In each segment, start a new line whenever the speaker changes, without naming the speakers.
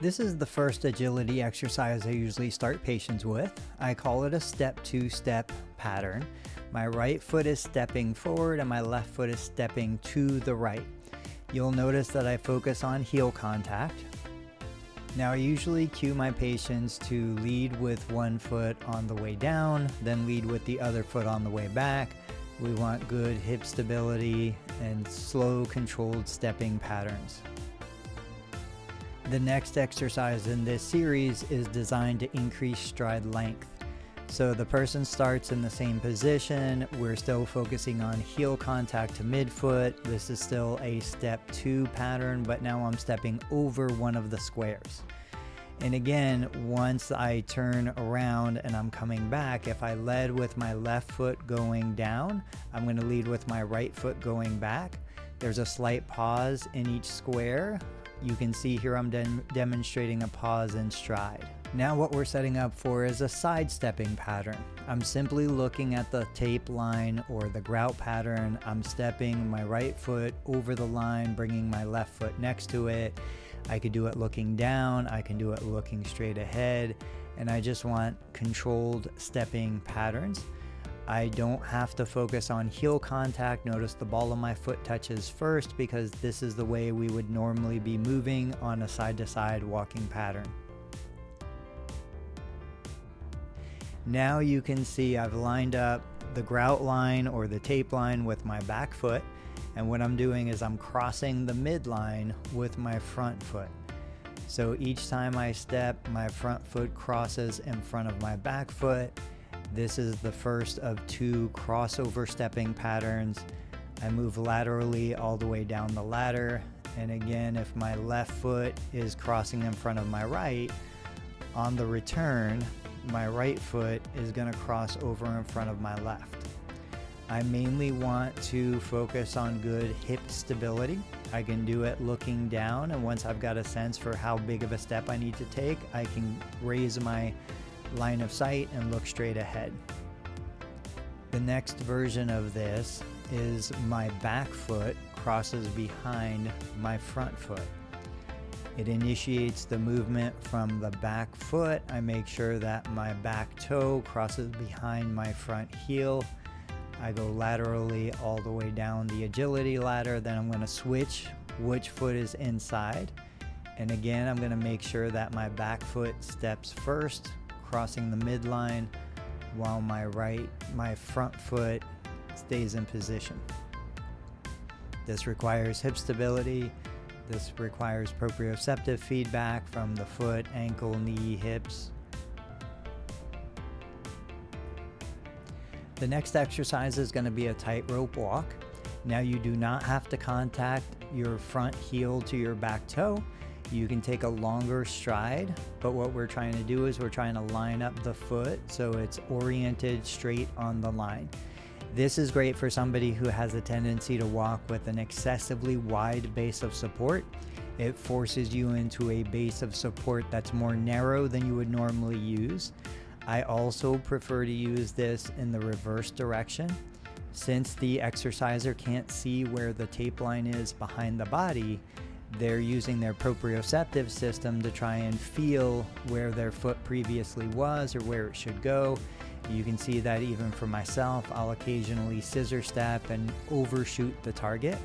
This is the first agility exercise I usually start patients with. I call it a step 2-step pattern. My right foot is stepping forward and my left foot is stepping to the right. You'll notice that I focus on heel contact. Now I usually cue my patients to lead with one foot on the way down, then lead with the other foot on the way back. We want good hip stability and slow, controlled stepping patterns. The next exercise in this series is designed to increase stride length. So the person starts in the same position. We're still focusing on heel contact to midfoot. This is still a step 2 pattern, but now I'm stepping over one of the squares. And again, once I turn around and I'm coming back, if I led with my left foot going down, I'm going to lead with my right foot going back. There's a slight pause in each square. You can see here I'm demonstrating a pause in stride. Now what we're setting up for is a sidestepping pattern. I'm simply looking at the tape line or the grout pattern. I'm stepping my right foot over the line, bringing my left foot next to it. I could do it looking down, I can do it looking straight ahead, and I just want controlled stepping patterns. I don't have to focus on heel contact. Notice the ball of my foot touches first because this is the way we would normally be moving on a side-to-side walking pattern. Now you can see I've lined up the grout line or the tape line with my back foot, and what I'm doing is I'm crossing the midline with my front foot. So each time I step, my front foot crosses in front of my back foot. This is the first of 2 crossover stepping patterns. I move laterally all the way down the ladder, and again, if my left foot is crossing in front of my right, on the return, my right foot is going to cross over in front of my left. I mainly want to focus on good hip stability. I can do it looking down, and once I've got a sense for how big of a step I need to take, I can raise my line of sight and look straight ahead. The next version of this is my back foot crosses behind my front foot. It initiates the movement from the back foot. I make sure that my back toe crosses behind my front heel. I go laterally all the way down the agility ladder. Then I'm going to switch which foot is inside. And again, I'm going to make sure that my back foot steps first, crossing the midline, while my front foot stays in position. This requires hip stability. This requires proprioceptive feedback from the foot, ankle, knee, hips. The next exercise is going to be a tightrope walk. Now you do not have to contact your front heel to your back toe. You can take a longer stride, but what we're trying to do is we're trying to line up the foot so it's oriented straight on the line. This is great for somebody who has a tendency to walk with an excessively wide base of support. It forces you into a base of support that's more narrow than you would normally use. I also prefer to use this in the reverse direction. Since the exerciser can't see where the tape line is behind the body, they're using their proprioceptive system to try and feel where their foot previously was or where it should go. You can see that even for myself, I'll occasionally scissor step and overshoot the target,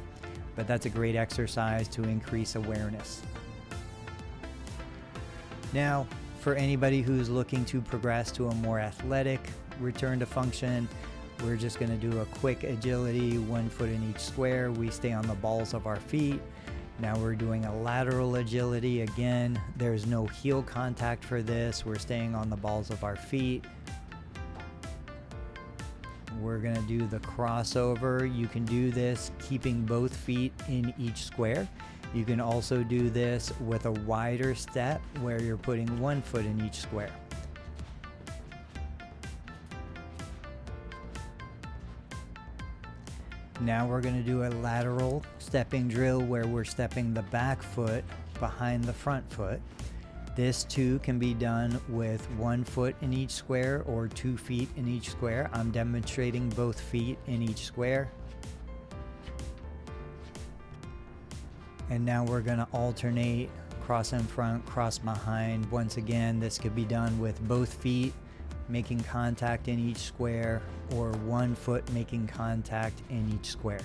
but that's a great exercise to increase awareness. Now, for anybody who's looking to progress to a more athletic return to function, we're just going to do a quick agility, 1 foot in each square. We stay on the balls of our feet. Now we're doing a lateral agility. Again, there's no heel contact for this. We're staying on the balls of our feet. We're going to do the crossover. You can do this keeping both feet in each square. You can also do this with a wider step where you're putting 1 foot in each square. Now we're going to do a lateral stepping drill where we're stepping the back foot behind the front foot. This too can be done with 1 foot in each square or 2 feet in each square. I'm demonstrating both feet in each square. And now we're going to alternate cross in front, cross behind. Once again, this could be done with both feet making contact in each square or one foot making contact in each square.